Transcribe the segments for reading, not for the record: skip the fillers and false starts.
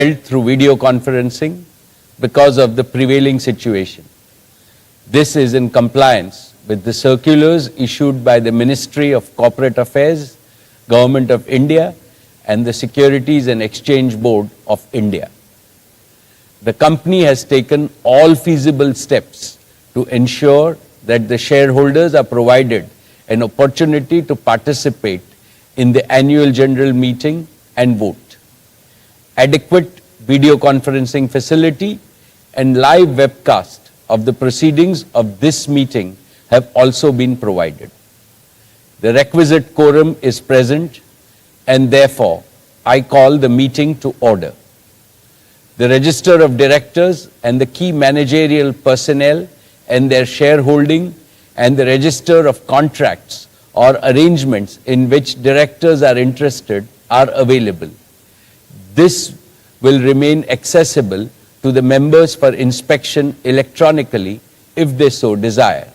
held through video conferencing because of the prevailing situation. This is in compliance with the circulars issued by the Ministry of Corporate Affairs, Government of India, and the Securities and Exchange Board of India. The company has taken all feasible steps to ensure that the shareholders are provided an opportunity to participate in the annual general meeting and vote. Adequate video conferencing facility and live webcast of the proceedings of this meeting have also been provided. The requisite quorum is present, and therefore I call the meeting to order. The register of directors and the key managerial personnel and their shareholding and the register of contracts or arrangements in which directors are interested are available. This will remain accessible to the members for inspection electronically if they so desire.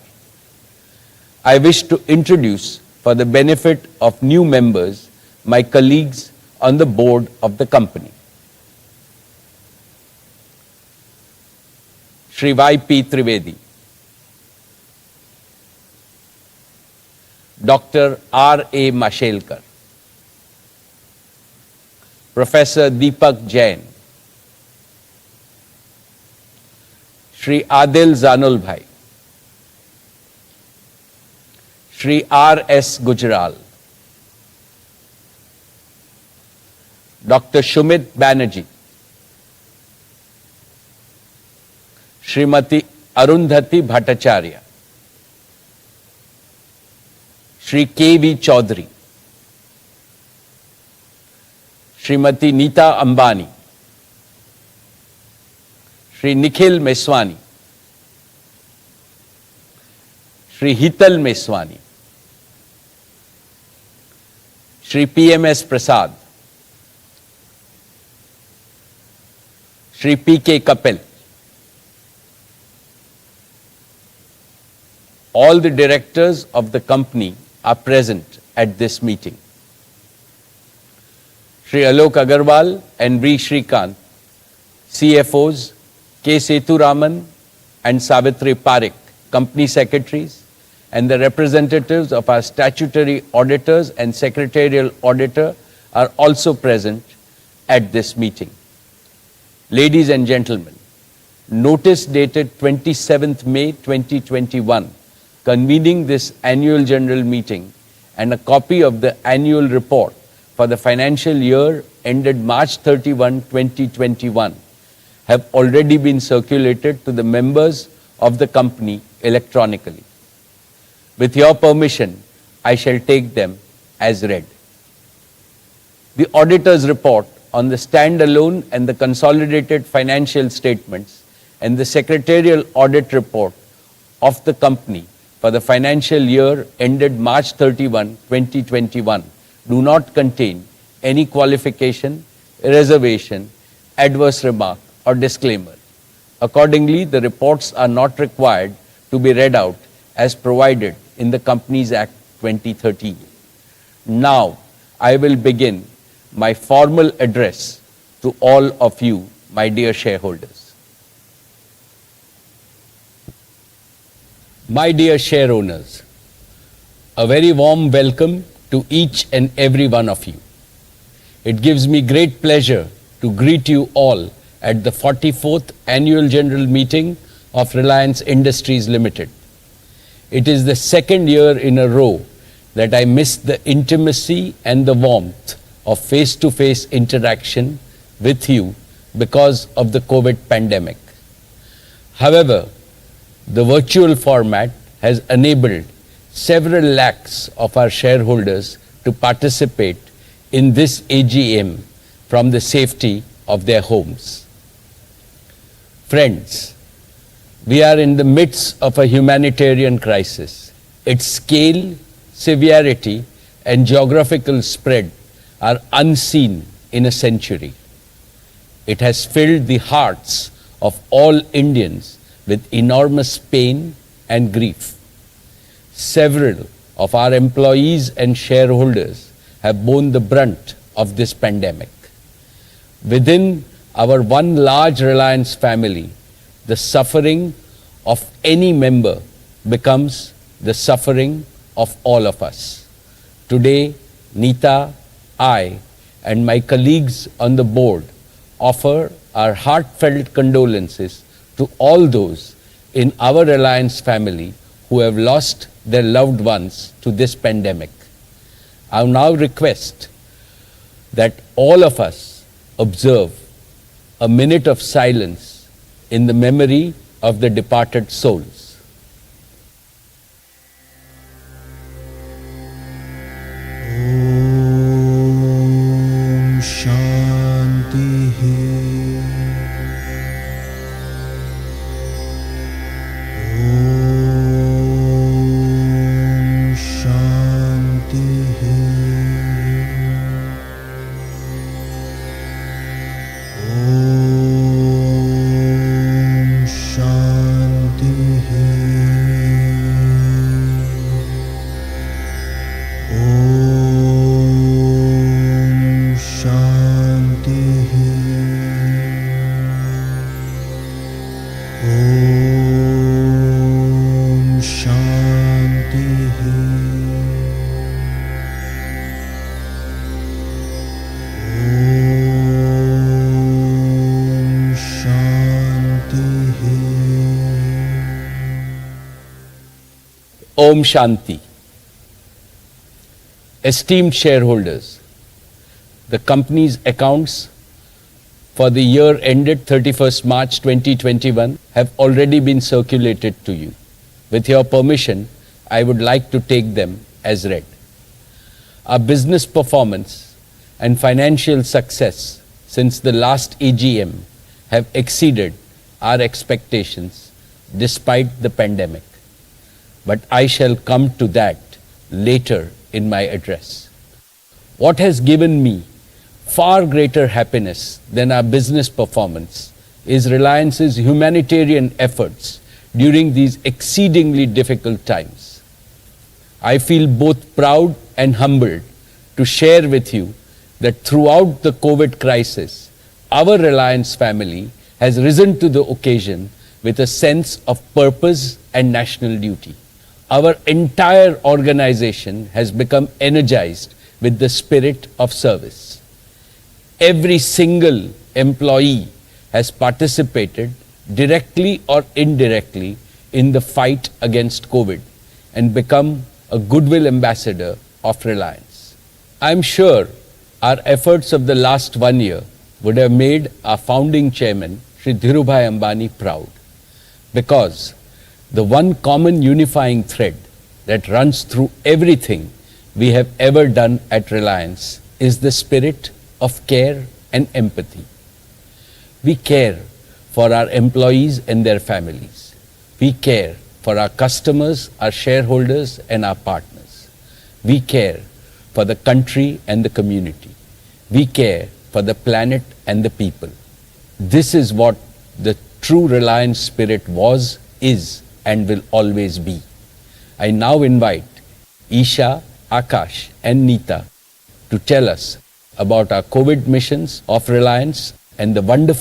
I wish to introduce, for the benefit of new members, my colleagues on the board of the company. Shri Y.P. Trivedi, Dr. R.A. Mashelkar, Professor Deepak Jain, Shri Adil Zanulbhai, Shri R.S. Gujral, Dr. Shumit Banerjee, Srimati Arundhati Bhattacharya, Shri K.V. Chaudhary, Srimati Neeta Ambani, Shri Nikhil Meswani, Shri Hital Meswani, Shri P.M.S. Prasad, Shri P.K. Kapil. All the directors of the company are present at this meeting. Shri Alok Agarwal and V. Shrikant, CFOs, K. Sethuraman and Savitri Parekh, company secretaries, and the representatives of our statutory auditors and secretarial auditor are also present at this meeting. Ladies and gentlemen, notice dated 27th May 2021 convening this annual general meeting and a copy of the annual report for the financial year ended March 31, 2021 have already been circulated to the members of the company electronically. With your permission, I shall take them as read. The auditor's report on the standalone and the consolidated financial statements and the secretarial audit report of the company for the financial year ended March 31, 2021 do not contain any qualification, reservation, adverse remark or disclaimer. Accordingly, the reports are not required to be read out as provided in the Companies Act 2013. Now, I will begin my formal address to all of you, my dear shareholders. My dear share owners, a very warm welcome to each and every one of you. It gives me great pleasure to greet you all at the 44th Annual General Meeting of Reliance Industries Limited. It is the second year in a row that I missed the intimacy and the warmth of face-to-face interaction with you because of the COVID pandemic. However, the virtual format has enabled several lakhs of our shareholders to participate in this AGM from the safety of their homes. Friends, we are in the midst of a humanitarian crisis. Its scale, severity, and geographical spread are unseen in a century. It has filled the hearts of all Indians with enormous pain and grief. Several of our employees and shareholders have borne the brunt of this pandemic. Within our one large Reliance family, the suffering of any member becomes the suffering of all of us. Today, Neeta, I, and my colleagues on the board offer our heartfelt condolences to all those in our Reliance family who have lost their loved ones to this pandemic. I now request that all of us observe a minute of silence in the memory of the departed souls. Om Shanti. Om Shanti. Om Shanti. Om Shanti. Om Shanti. Om Shanti. Om Shanti. Esteemed shareholders, the company's accounts for the year ended 31st March 2021 have already been circulated to you. With your permission, I would like to take them as read. Our business performance and financial success since the last AGM have exceeded our expectations despite the pandemic. But I shall come to that later in my address. What has given me far greater happiness than our business performance is Reliance's humanitarian efforts during these exceedingly difficult times. I feel both proud and humbled to share with you that throughout the COVID crisis, our Reliance family has risen to the occasion with a sense of purpose and national duty. Our entire organization has become energized with the spirit of service. Every single employee has participated directly or indirectly in the fight against COVID and become a goodwill ambassador of Reliance. I'm sure our efforts of the last 1 year would have made our founding chairman, Shri Dhirubhai Ambani, proud, because the one common unifying thread that runs through everything we have ever done at Reliance is the spirit of care and empathy. We care for our employees and their families. We care for our customers, our shareholders, and our partners. We care for the country and the community. We care for the planet and the people. This is what the true Reliance spirit was, is, and will always be. I now invite Isha, Akash, and Neeta to tell us about our COVID missions of Reliance and the wonderful